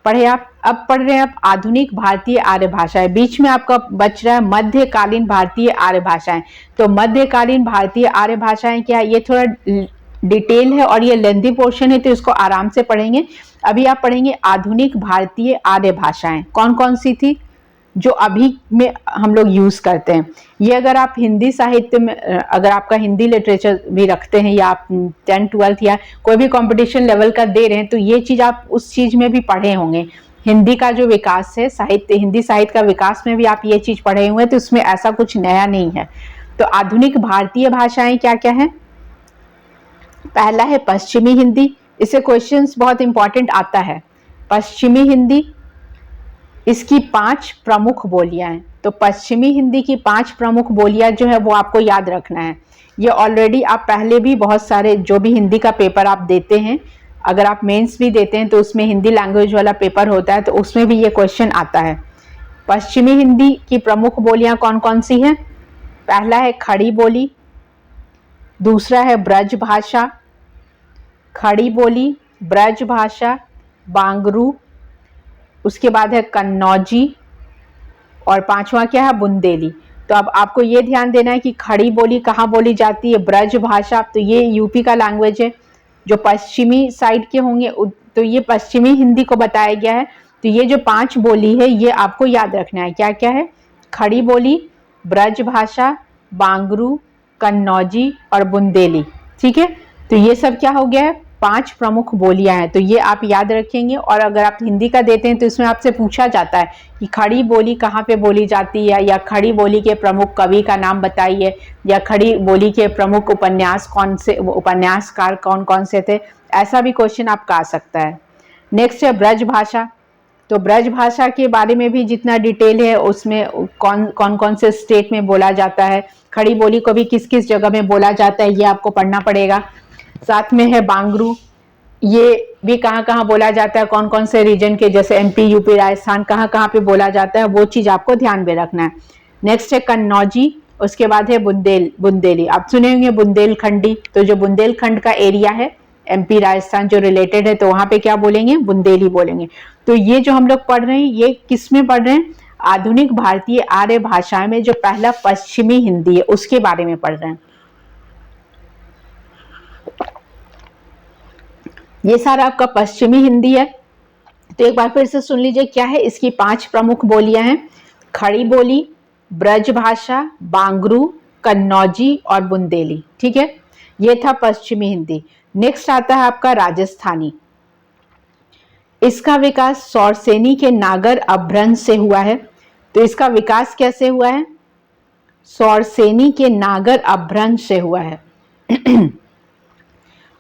पढ़े आप, अब पढ़ रहे हैं आप आधुनिक भारतीय आर्य भाषाएं। बीच में आपका बच रहा है मध्यकालीन भारतीय आर्य भाषाएं। तो मध्यकालीन भारतीय आर्य भाषाएं क्या है, ये थोड़ा डिटेल है और ये लेंथी पोर्शन है, तो इसको आराम से पढ़ेंगे। अभी आप पढ़ेंगे आधुनिक भारतीय आर्य भाषाएं कौन कौन सी थी जो अभी में हम लोग यूज करते हैं। ये अगर आप हिंदी साहित्य में, अगर आपका हिंदी लिटरेचर भी रखते हैं या आप 10th 12th या कोई भी कंपटीशन लेवल का दे रहे हैं, तो ये चीज आप उस चीज में भी पढ़े होंगे। हिंदी का जो विकास है, साहित्य, हिंदी साहित्य का विकास में भी आप ये चीज पढ़े हुए हैं, तो उसमें ऐसा कुछ नया नहीं है। तो आधुनिक भारतीय भाषाएं क्या क्या है, पहला है पश्चिमी हिंदी। इससे क्वेश्चंस बहुत इंपॉर्टेंट आता है। पश्चिमी हिंदी, इसकी 5 प्रमुख बोलियां हैं। तो पश्चिमी हिंदी की 5 प्रमुख बोलियां जो है वो आपको याद रखना है। ये ऑलरेडी आप पहले भी बहुत सारे जो भी हिंदी का पेपर आप देते हैं, अगर आप मेंस भी देते हैं तो उसमें हिंदी लैंग्वेज वाला पेपर होता है, तो उसमें भी ये क्वेश्चन आता है। पश्चिमी हिंदी की प्रमुख बोलियां कौन कौन सी हैं, पहला है खड़ी बोली, दूसरा है ब्रज भाषा, खड़ी बोली, ब्रज भाषा, बांगरू, उसके बाद है कन्नौजी और 5वां क्या है, बुंदेली। तो अब आपको ये ध्यान देना है कि खड़ी बोली कहाँ बोली जाती है, ब्रज भाषा, तो ये यूपी का लैंग्वेज है। जो पश्चिमी साइड के होंगे तो ये पश्चिमी हिंदी को बताया गया है। तो ये जो 5 बोली है ये आपको याद रखना है, क्या क्या है, खड़ी बोली, ब्रज भाषा, बांगरू, कन्नौजी और बुंदेली। ठीक है। तो ये सब क्या हो गया है, 5 प्रमुख बोलियां हैं। तो ये आप याद रखेंगे। और अगर आप हिंदी का देते हैं तो इसमें आपसे पूछा जाता है कि खड़ी बोली कहाँ पे बोली जाती है, या खड़ी बोली के प्रमुख कवि का नाम बताइए, या खड़ी बोली के प्रमुख उपन्यासकार कौन कौन से थे। ऐसा भी क्वेश्चन आपका आ सकता है। नेक्स्ट है ब्रज भाषा। तो ब्रज भाषा के बारे में भी जितना डिटेल है उसमें कौन कौन से स्टेट में बोला जाता है, खड़ी बोली को भी किस किस जगह में बोला जाता है, ये आपको पढ़ना पड़ेगा। साथ में है बांगरू, ये भी कहाँ कहाँ बोला जाता है, कौन कौन से रीजन के, जैसे एमपी यूपी राजस्थान कहाँ कहाँ पे बोला जाता है, वो चीज आपको ध्यान में रखना है। नेक्स्ट है कन्नौजी, उसके बाद है बुंदेली। आप सुने होंगे बुंदेलखंडी, तो जो बुंदेलखंड का एरिया है एमपी राजस्थान जो रिलेटेड है, तो वहां पे क्या बोलेंगे, बुंदेली बोलेंगे। तो ये जो हम लोग पढ़ रहे हैं, ये किस में पढ़ रहे हैं, आधुनिक भारतीय आर्य भाषा में जो पहला पश्चिमी हिंदी है उसके बारे में पढ़ रहे हैं। ये सारा आपका पश्चिमी हिंदी है। तो एक बार फिर से सुन लीजिए क्या है, इसकी 5 प्रमुख बोलियां हैं, खड़ी बोली, ब्रज भाषा, बांगरू, कन्नौजी और बुंदेली। ठीक है, ये था पश्चिमी हिंदी। नेक्स्ट आता है आपका राजस्थानी। इसका विकास सौरसेनी के नागर अपभ्रंश से हुआ है। तो इसका विकास कैसे हुआ है, सौरसेनी के नागर अपभ्रंश से हुआ है।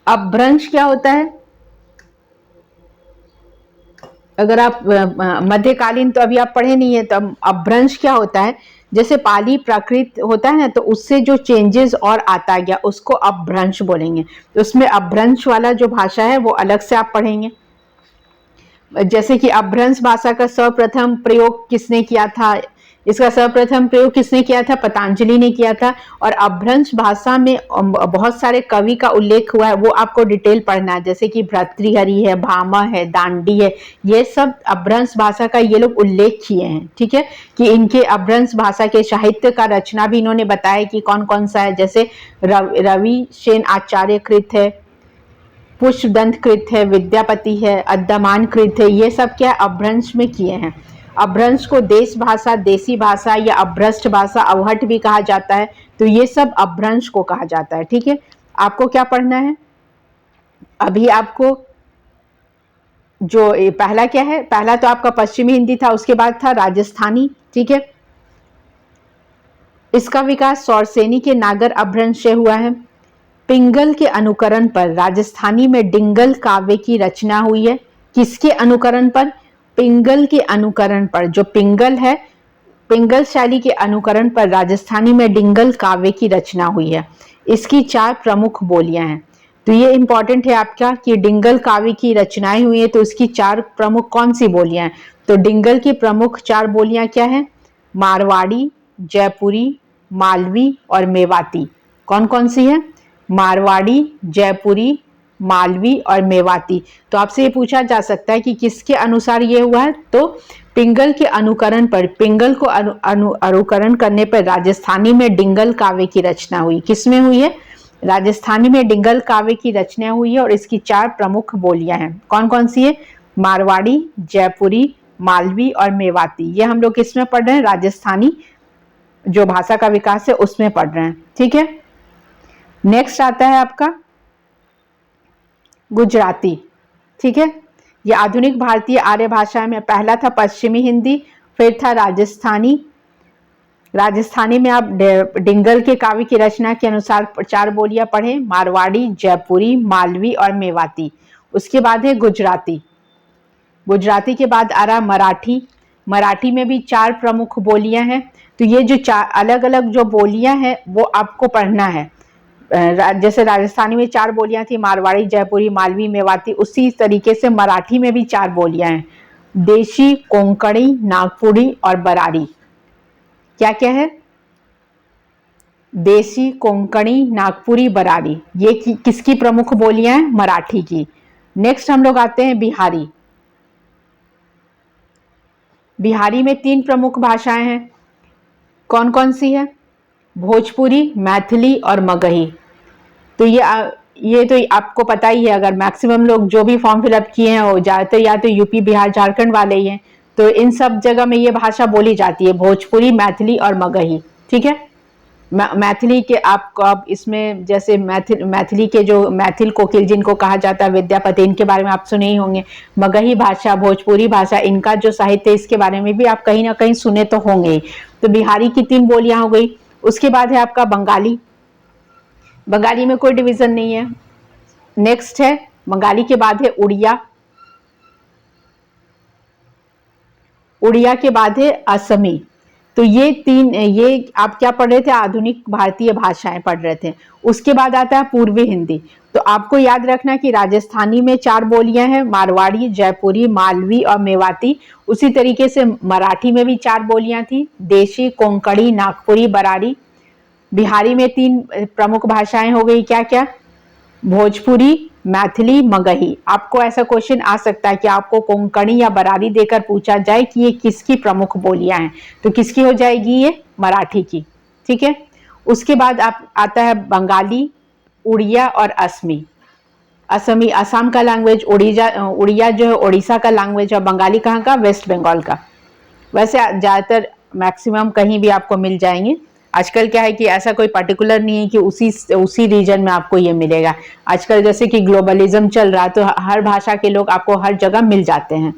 अपभ्रंश क्या होता है, अगर आप मध्यकालीन तो अभी आप पढ़े नहीं है, तो अपभ्रंश क्या होता है, जैसे पाली प्राकृत होता है ना, तो उससे जो चेंजेस और आता गया उसको अपभ्रंश बोलेंगे। तो उसमें अपभ्रंश वाला जो भाषा है वो अलग से आप पढ़ेंगे। जैसे कि अपभ्रंश भाषा का सर्वप्रथम प्रयोग किसने किया था, इसका सर्वप्रथम प्रयोग किसने किया था, पतंजलि ने किया था। और अपभ्रंश भाषा में बहुत सारे कवि का उल्लेख हुआ है, वो आपको डिटेल पढ़ना है, जैसे कि भर्तृहरि है, भामा है, दांडी है, ये सब अपभ्रंश भाषा का ये लोग उल्लेख किए हैं। ठीक है, कि इनके अपभ्रंश भाषा के साहित्य का रचना भी इन्होंने बताया कि कौन कौन सा है, जैसे रवि सेन आचार्य कृत है, पुष्पदंत कृत है, विद्यापति है, अद्यमान कृत है, ये सब क्या अपभ्रंश में किए हैं। अपभ्रंश को देश भाषा, देसी भाषा या अपभ्रष्ट भाषा, अवहट भी कहा जाता है। तो ये सब अपभ्रंश को कहा जाता है। ठीक है, आपको क्या पढ़ना है अभी, आपको जो पहला क्या है, पहला तो आपका पश्चिमी हिंदी था, उसके बाद था राजस्थानी। ठीक है, इसका विकास सौरसेनी के नागर अपभ्रंश से हुआ है। पिंगल के अनुकरण पर राजस्थानी में डिंगल काव्य की रचना हुई है। किसके अनुकरण पर, पिंगल के अनुकरण पर। जो पिंगल है, पिंगल शैली के अनुकरण पर राजस्थानी में डिंगल काव्य की रचना हुई है। इसकी 4 प्रमुख बोलियां हैं। तो ये इंपॉर्टेंट है आपका कि डिंगल काव्य की रचनाएं हुई है, तो इसकी 4 प्रमुख कौन सी बोलियां हैं। तो डिंगल की प्रमुख 4 बोलियां क्या है, मारवाड़ी, जयपुरी, मालवी और मेवाती। कौन कौन सी है, मारवाड़ी, जयपुरी, मालवी और मेवाती। तो आपसे ये पूछा जा सकता है कि किसके अनुसार ये हुआ है, तो पिंगल के अनुकरण पर, पिंगल को अनुकरण करने पर राजस्थानी में डिंगल काव्य की रचना हुई। किसमें हुई है, राजस्थानी में डिंगल काव्य की रचना हुई है। और इसकी 4 प्रमुख बोलियां हैं, कौन कौन सी है, मारवाड़ी, जयपुरी, मालवी और मेवाती। ये हम लोग किसमें पढ़ रहे हैं, राजस्थानी जो भाषा का विकास है उसमें पढ़ रहे हैं। ठीक है, नेक्स्ट आता है आपका गुजराती। ठीक है, ये आधुनिक भारतीय आर्य भाषा में पहला था पश्चिमी हिंदी, फिर था राजस्थानी। राजस्थानी में आप डिंगल के काव्य की रचना के अनुसार 4 बोलियां पढ़े, मारवाड़ी, जयपुरी, मालवी और मेवाती। उसके बाद है गुजराती। गुजराती के बाद आ रहा मराठी। मराठी में भी 4 प्रमुख बोलियां हैं। तो ये जो 4 अलग अलग जो बोलियां हैं वो आपको पढ़ना है। जैसे राजस्थानी में 4 बोलियां थी, मारवाड़ी, जयपुरी, मालवी, मेवाती, उसी तरीके से मराठी में भी 4 बोलियां हैं, देशी, कोंकणी, नागपुरी और बरारी। क्या क्या है, देशी, कोंकणी, नागपुरी, बरारी। ये किसकी प्रमुख बोलियां हैं, मराठी की। नेक्स्ट हम लोग आते हैं बिहारी। बिहारी में 3 प्रमुख भाषाएं हैं, कौन कौन सी है, भोजपुरी, मैथिली और मगही। तो ये तो आपको पता ही है, अगर मैक्सिमम लोग जो भी फॉर्म फिलअप किए हैं वो ज़्यादातर या तो यूपी, बिहार, झारखंड वाले ही हैं। तो इन सब जगह में ये भाषा बोली जाती है, भोजपुरी, मैथिली और मगही। ठीक है, मैथिली के आपको अब इसमें जैसे मैथिली के जो मैथिल कोकिल जिनको कहा जाता है, विद्यापति, इनके बारे में आप सुने ही होंगे। मगही भाषा, भोजपुरी भाषा, इनका जो साहित्य, इसके बारे में भी आप कहीं ना कहीं सुने तो होंगे ही। तो बिहारी की 3 बोलियां हो गई। उसके बाद है आपका बंगाली। बंगाली में कोई डिवीजन नहीं है। नेक्स्ट है बंगाली के बाद है उड़िया। उड़िया के बाद है असमी। तो ये तीन, ये आप क्या पढ़ रहे थे, आधुनिक भारतीय भाषाएं पढ़ रहे थे। उसके बाद आता है पूर्वी हिंदी। तो आपको याद रखना कि राजस्थानी में 4 बोलियां हैं, मारवाड़ी, जयपुरी, मालवी और मेवाती। उसी तरीके से मराठी में भी 4 बोलियां थी, देशी, कोंकणी, नागपुरी, बरारी। बिहारी में 3 प्रमुख भाषाएं हो गई, क्या क्या, भोजपुरी, मैथिली, मगही। आपको ऐसा क्वेश्चन आ सकता है कि आपको कोंकणी या बरारी देकर पूछा जाए कि ये किसकी प्रमुख बोलियां हैं, तो किसकी हो जाएगी, ये मराठी की। ठीक है। उसके बाद आप आता है बंगाली, उड़िया और असमी। असमी असम का लैंग्वेज, उड़िया जो है उड़ीसा का लैंग्वेज, और बंगाली कहाँ का, वेस्ट बंगाल का। वैसे ज़्यादातर मैक्सिमम कहीं भी आपको मिल जाएंगे। आजकल क्या है कि ऐसा कोई पर्टिकुलर नहीं है कि उसी रीजन में आपको ये मिलेगा। आजकल जैसे कि ग्लोबलिज्म चल रहा है, तो हर भाषा के लोग आपको हर जगह मिल जाते हैं।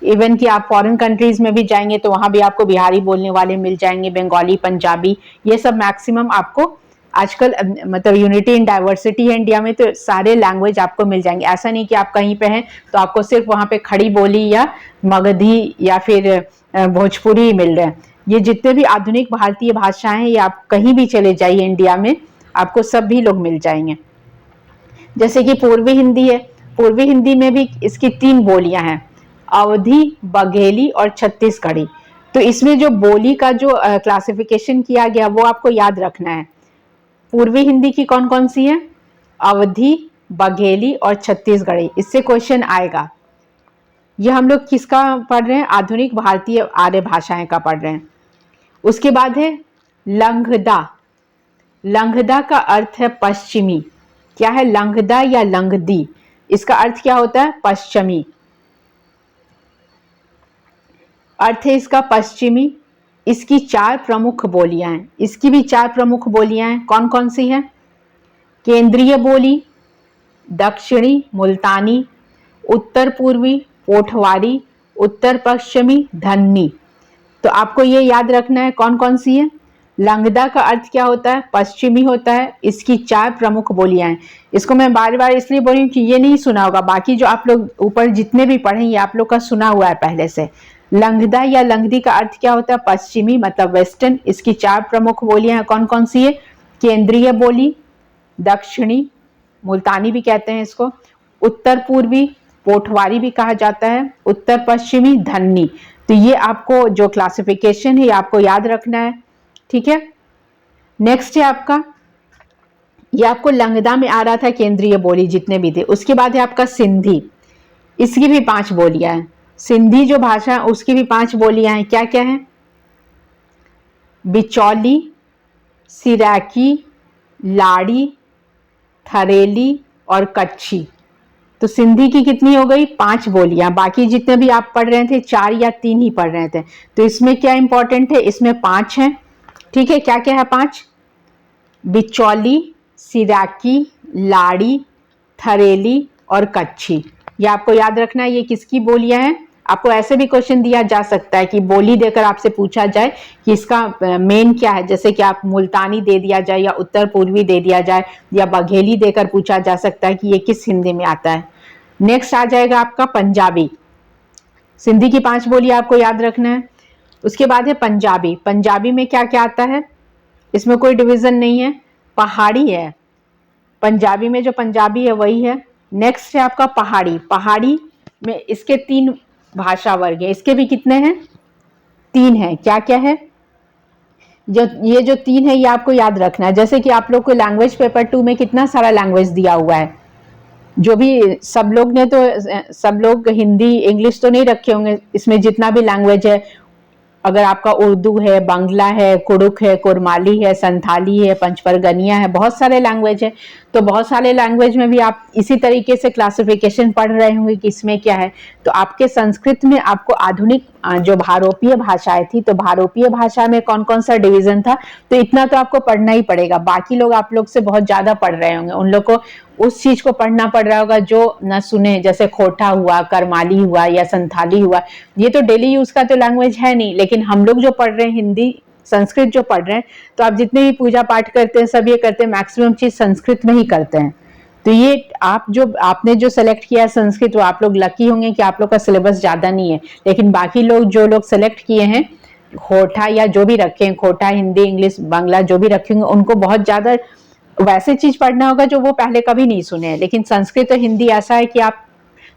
इवन कि आप फॉरेन कंट्रीज में भी जाएंगे तो वहां भी आपको बिहारी बोलने वाले मिल जाएंगे, बंगाली, पंजाबी, ये सब मैक्सिमम आपको आजकल, मतलब यूनिटी इन डाइवर्सिटी है इंडिया में, तो सारे लैंग्वेज आपको मिल जाएंगे। ऐसा नहीं कि आप कहीं पे हैं तो आपको सिर्फ वहां पे खड़ी बोली या मगधी या फिर भोजपुरी मिल रहे हैं। ये जितने भी आधुनिक भारतीय भाषाएं हैं, ये आप कहीं भी चले जाइए इंडिया में, आपको सब भी लोग मिल जाएंगे। जैसे कि पूर्वी हिंदी है, पूर्वी हिंदी में भी इसकी 3 बोलियां हैं, अवधी, बघेली और छत्तीसगढ़ी। तो इसमें जो बोली का जो क्लासिफिकेशन किया गया वो आपको याद रखना है। पूर्वी हिंदी की कौन कौन सी है, अवधी, बघेली और छत्तीसगढ़ी। इससे क्वेश्चन आएगा। ये हम लोग किसका पढ़ रहे हैं, आधुनिक भारतीय आर्य भाषाएं का पढ़ रहे हैं। उसके बाद है लंघदा। लंघदा का अर्थ है पश्चिमी। क्या है, लंघदा या लंघदी, इसका अर्थ क्या होता है, पश्चिमी। अर्थ है इसका पश्चिमी। इसकी 4 प्रमुख बोलियां हैं, इसकी भी 4 प्रमुख बोलियां हैं। कौन कौन सी हैं, केंद्रीय बोली, दक्षिणी मुल्तानी, उत्तर पूर्वी पोठवारी, उत्तर पश्चिमी धन्नी। तो आपको ये याद रखना है कौन कौन सी है। लंगदा का अर्थ क्या होता है, पश्चिमी होता है। इसकी 4 प्रमुख बोलियां हैं। इसको मैं बार बार इसलिए बोल रही हूँ कि ये नहीं सुना होगा, बाकी जो आप लोग ऊपर जितने भी पढ़े ये आप लोग का सुना हुआ है पहले से। लंगदा या लंगदी का अर्थ क्या होता है, पश्चिमी मतलब वेस्टर्न। इसकी 4 प्रमुख बोलियां हैं, कौन कौन सी है, केंद्रीय बोली, दक्षिणी मुल्तानी भी कहते हैं इसको, उत्तर पूर्वी पोठवारी भी कहा जाता है, उत्तर पश्चिमी धन्नी। तो ये आपको जो क्लासिफिकेशन है ये आपको याद रखना है। ठीक है। नेक्स्ट है आपका, ये आपको लंगदा में आ रहा था केंद्रीय बोली जितने भी थे। उसके बाद है आपका सिंधी। इसकी भी 5 बोलियां हैं। सिंधी जो भाषा है उसकी भी 5 बोलियां हैं। क्या क्या है, बिचौली, सिरैकी, लाड़ी, थरेली और कच्छी। तो सिंधी की कितनी हो गई, 5 बोलियां। बाकी जितने भी आप पढ़ रहे थे 4 या 3 ही पढ़ रहे थे। तो इसमें क्या इंपॉर्टेंट है, इसमें 5 है। ठीक है, क्या क्या है 5, बिचौली, सिरैकी, लाड़ी, थरेली और कच्छी। ये आपको याद रखना है, ये किसकी बोलियां हैं। आपको ऐसे भी क्वेश्चन दिया जा सकता है कि बोली देकर आपसे पूछा जाए कि इसका मेन क्या है, जैसे कि आप मुल्तानी दे दिया जाए या उत्तर पूर्वी दे दिया जाए या बघेली देकर पूछा जा सकता है कि ये किस हिंदी में आता है। नेक्स्ट आ जाएगा आपका पंजाबी। सिंधी की 5 बोली आपको याद रखना है। उसके बाद है पंजाबी। पंजाबी में क्या क्या आता है, इसमें कोई डिवीजन नहीं है, पहाड़ी है। पंजाबी में जो पंजाबी है वही है। नेक्स्ट है आपका पहाड़ी। पहाड़ी में इसके 3 भाषा वर्ग है। इसके भी कितने हैं, 3 हैं। क्या क्या है, ये जो 3 है ये आपको याद रखना है। जैसे कि आप लोग को लैंग्वेज पेपर 2 में कितना सारा लैंग्वेज दिया हुआ है, जो भी सब लोग ने तो सब लोग हिंदी इंग्लिश तो नहीं रखे होंगे। इसमें जितना भी लैंग्वेज है, अगर आपका उर्दू है, बांग्ला है, कुड़ुक है, कुरमाली है, संथाली है, पंचपरगनिया है, बहुत सारे लैंग्वेज है। तो बहुत सारे लैंग्वेज में भी आप इसी तरीके से क्लासिफिकेशन पढ़ रहे होंगे कि इसमें क्या है। तो आपके संस्कृत में आपको आधुनिक जो भारोपीय भाषाएं थी, तो भारोपीय भाषा में कौन कौन सा डिवीजन था, तो इतना तो आपको पढ़ना ही पड़ेगा। बाकी लोग आप लोग से बहुत ज्यादा पढ़ रहे होंगे, उन लोग को उस चीज को पढ़ना पड़ रहा होगा जो न सुने, जैसे खोटा हुआ, करमाली हुआ या संथाली हुआ। ये तो डेली यूज का तो लैंग्वेज है नहीं, लेकिन हम लोग जो पढ़ रहे हैं हिंदी संस्कृत जो पढ़ रहे हैं, तो आप जितने भी पूजा पाठ करते हैं सब ये करते हैं, मैक्सिमम चीज संस्कृत में ही करते हैं। तो ये आपने जो सेलेक्ट किया है संस्कृत, वो आप लोग लकी होंगे कि आप लोग का सिलेबस ज्यादा नहीं है। लेकिन बाकी लोग जो लोग सेलेक्ट किए हैं खोटा या जो भी रखे हैं, खोटा, हिंदी, इंग्लिश, बांग्ला जो भी रखेंगे, उनको बहुत ज्यादा वैसे चीज पढ़ना होगा जो वो पहले कभी नहीं सुने हैं। लेकिन संस्कृत और हिंदी ऐसा है कि आप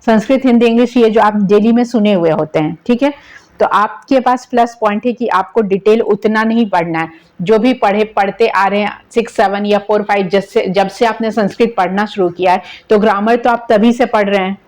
संस्कृत, हिंदी, इंग्लिश ये जो आप डेली में सुने हुए होते हैं, ठीक है। तो आपके पास प्लस पॉइंट है कि आपको डिटेल उतना नहीं पढ़ना है। जो भी पढ़ते आ रहे हैं 6, 7 या 4, 5, जब से आपने संस्कृत पढ़ना शुरू किया है, तो ग्रामर तो आप तभी से पढ़ रहे हैं।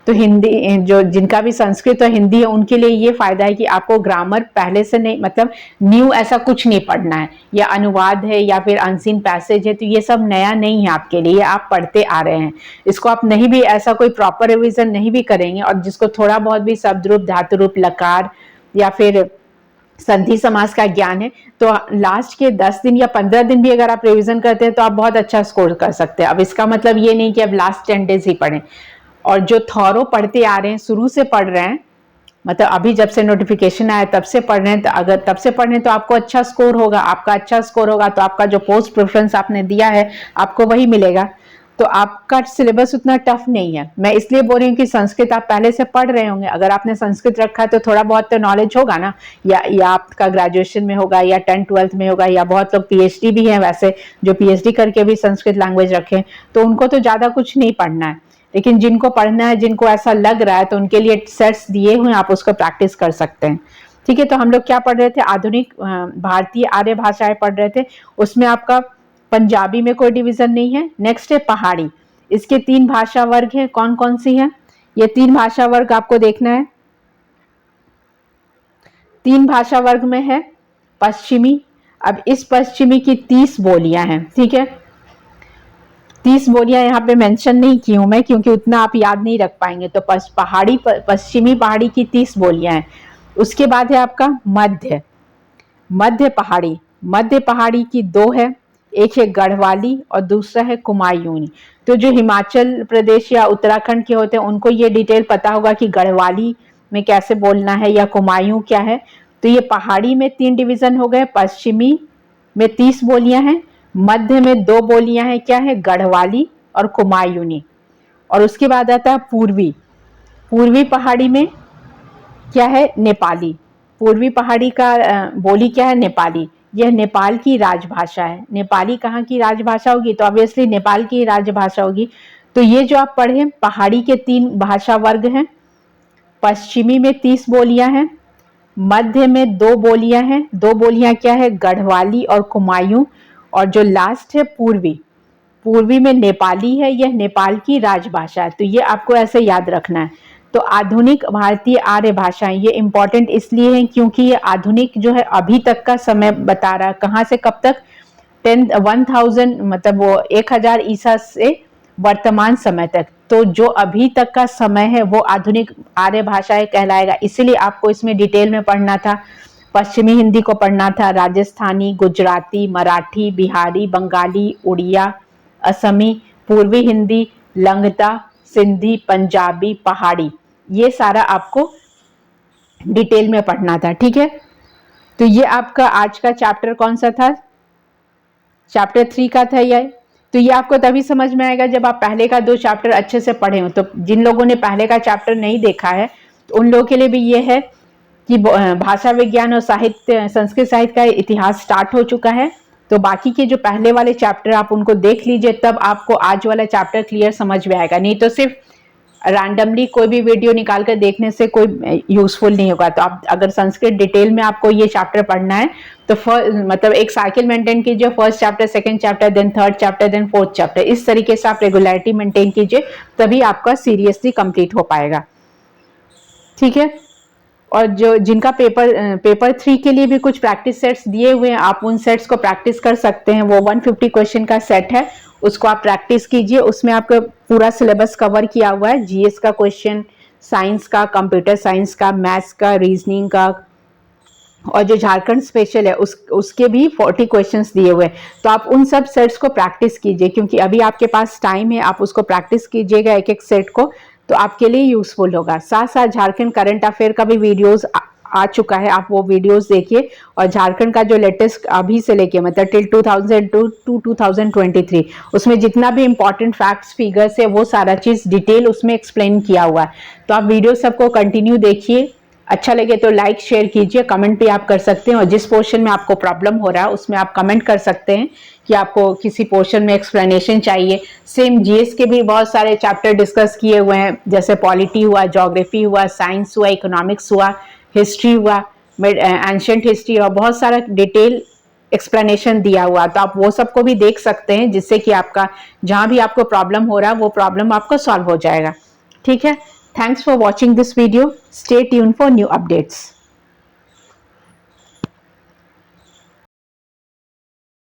तो हिंदी जो जिनका भी संस्कृत और हिंदी है उनके लिए ये फायदा है कि आपको ग्रामर पहले से नहीं, मतलब न्यू ऐसा कुछ नहीं पढ़ना है, या अनुवाद है या फिर अनसीन पैसेज है, तो ये सब नया नहीं है आपके लिए, आप पढ़ते आ रहे हैं। इसको आप नहीं भी ऐसा कोई प्रॉपर रिविजन नहीं भी करेंगे, और जिसको थोड़ा बहुत भी शब्द रूप, धातु रूप, लकार या फिर संधि समास का ज्ञान है, तो लास्ट के 10 दिन या 15 दिन भी अगर आप रिवीजन करते हैं तो आप बहुत अच्छा स्कोर कर सकते हैं। अब इसका मतलब ये नहीं कि अब लास्ट 10 डेज ही पढ़ें। और जो थॉरो पढ़ते आ रहे हैं, शुरू से पढ़ रहे हैं, मतलब अभी जब से नोटिफिकेशन आया तब से पढ़ रहे हैं, तो अगर तब से पढ़ रहे हैं तो आपको अच्छा स्कोर होगा। आपका अच्छा स्कोर होगा तो आपका जो पोस्ट प्रेफरेंस आपने दिया है आपको वही मिलेगा। तो आपका सिलेबस उतना टफ नहीं है। मैं इसलिए बोल रही हूँ कि संस्कृत आप पहले से पढ़ रहे होंगे। अगर आपने संस्कृत रखा है तो थोड़ा बहुत तो नॉलेज होगा ना, या आपका ग्रेजुएशन में होगा या 10th 12th में होगा, या बहुत लोग पीएचडी भी हैं वैसे जो पीएचडी करके भी संस्कृत लैंग्वेज रखें, तो उनको तो ज्यादा कुछ नहीं पढ़ना है। लेकिन जिनको पढ़ना है, जिनको ऐसा लग रहा है, तो उनके लिए सेट्स दिए हुए, आप उसको प्रैक्टिस कर सकते हैं। ठीक है, तो हम लोग क्या पढ़ रहे थे, आधुनिक भारतीय आर्य भाषाएं पढ़ रहे थे। उसमें आपका पंजाबी में कोई डिवीजन नहीं है। नेक्स्ट है पहाड़ी। इसके 3 भाषा वर्ग है। कौन कौन सी है ये 3 भाषा वर्ग आपको देखना है। 3 भाषा वर्ग में है पश्चिमी। अब इस पश्चिमी की 30 बोलियां हैं, ठीक है। 30 बोलियां यहाँ पे मेंशन नहीं की हूं मैं, क्योंकि उतना आप याद नहीं रख पाएंगे। तो पश्चिमी पहाड़ी की 30 बोलियां हैं। उसके बाद है आपका मध्य पहाड़ी। मध्य पहाड़ी की 2 है, एक है गढ़वाली और दूसरा है कुमायूनी। तो जो हिमाचल प्रदेश या उत्तराखंड के होते हैं उनको ये डिटेल पता होगा कि गढ़वाली में कैसे बोलना है या कुमायूं क्या है। तो ये पहाड़ी में 3 डिवीजन हो गए। पश्चिमी में 30 बोलियां हैं, मध्य में 2 बोलियां हैं, क्या है, गढ़वाली और कुमायूनी। और उसके बाद आता है पूर्वी पहाड़ी में क्या है, नेपाली। पूर्वी पहाड़ी का बोली क्या है, नेपाली। यह नेपाल की राजभाषा है। नेपाली कहाँ की राजभाषा होगी, तो ऑब्वियसली नेपाल की राजभाषा होगी। तो ये जो आप पढ़े, पहाड़ी के 3 भाषा वर्ग हैं। पश्चिमी में 30 बोलियां हैं, मध्य में 2 बोलियां हैं। 2 बोलियां क्या है, गढ़वाली और कुमायूं। और जो लास्ट है पूर्वी में नेपाली है, यह नेपाल की राजभाषा है। तो ये आपको ऐसे याद रखना है। तो आधुनिक भारतीय आर्य भाषाएं ये इंपॉर्टेंट इसलिए हैं क्योंकि ये आधुनिक जो है अभी तक का समय बता रहा है, कहाँ से कब तक, 1000 मतलब वो 1000 ईसा से वर्तमान समय तक। तो जो अभी तक का समय है वो आधुनिक आर्य भाषाएं कहलाएगा। इसीलिए आपको इसमें डिटेल में पढ़ना था। पश्चिमी हिंदी को पढ़ना था, राजस्थानी, गुजराती, मराठी, बिहारी, बंगाली, उड़िया, असमी, पूर्वी हिंदी, लंगता, सिंधी, पंजाबी, पहाड़ी, ये सारा आपको डिटेल में पढ़ना था। ठीक है, तो ये आपका आज का चैप्टर कौन सा था, चैप्टर 3 का था ये। तो ये आपको तभी समझ में आएगा जब आप पहले का 2 चैप्टर अच्छे से पढ़े हो। तो जिन लोगों ने पहले का चैप्टर नहीं देखा है तो उन लोगों के लिए भी ये है कि भाषा विज्ञान और साहित्य, संस्कृत साहित्य का इतिहास स्टार्ट हो चुका है। तो बाकी के जो पहले वाले चैप्टर आप उनको देख लीजिए, तब आपको आज वाला चैप्टर क्लियर समझ में आएगा। नहीं तो सिर्फ रैंडमली कोई भी वीडियो निकाल कर देखने से कोई यूजफुल नहीं होगा। तो आप अगर संस्कृत डिटेल में आपको ये चैप्टर पढ़ना है तो मतलब एक साइकिल मेंटेन कीजिए, first chapter, second chapter, then third chapter, then fourth chapter. इस तरीके से आप रेगुलरिटी मेंटेन कीजिए, तभी आपका सीरियसली कंप्लीट हो पाएगा। ठीक है, और जो जिनका पेपर 3 के लिए भी कुछ प्रैक्टिस सेट्स दिए हुए हैं, आप उन सेट्स को प्रैक्टिस कर सकते हैं। वो 150 क्वेश्चन का सेट है, उसको आप प्रैक्टिस कीजिए। उसमें आपका पूरा सिलेबस कवर किया हुआ है, जीएस का क्वेश्चन, साइंस का, कंप्यूटर साइंस का, मैथ्स का, रीजनिंग का, और जो झारखंड स्पेशल है उसके भी 40 क्वेश्चंस दिए हुए हैं। तो आप उन सब सेट्स को प्रैक्टिस कीजिए, क्योंकि अभी आपके पास टाइम है, आप उसको प्रैक्टिस कीजिएगा एक एक सेट को, तो आपके लिए यूजफुल होगा। साथ साथ झारखंड करंट अफेयर का भी वीडियोस आ चुका है, आप वो वीडियोस देखिए। और झारखंड का जो लेटेस्ट अभी से लेके मतलब टिल 2002 टू 2023 उसमें जितना भी इंपॉर्टेंट फैक्ट्स फिगर्स है वो सारा चीज़ डिटेल उसमें एक्सप्लेन किया हुआ है। तो आप वीडियो सबको कंटिन्यू देखिए, अच्छा लगे तो लाइक शेयर कीजिए, कमेंट भी आप कर सकते हैं। और जिस पोर्शन में आपको प्रॉब्लम हो रहा है उसमें आप कमेंट कर सकते हैं कि आपको किसी पोर्शन में एक्सप्लेनेशन चाहिए। सेम जीएस के भी बहुत सारे चैप्टर डिस्कस किए हुए हैं, जैसे पॉलिटी हुआ, ज्योग्राफी हुआ, साइंस हुआ, इकोनॉमिक्स हुआ, हिस्ट्री हुआ, एंशियंट हिस्ट्री, और बहुत सारा डिटेल एक्सप्लेनेशन दिया हुआ। तो आप वो सबको भी देख सकते हैं, जिससे कि आपका जहां भी आपको प्रॉब्लम हो रहा है वो प्रॉब्लम आपका सॉल्व हो जाएगा। ठीक है, thanks for watching this video, stay tune for new updates.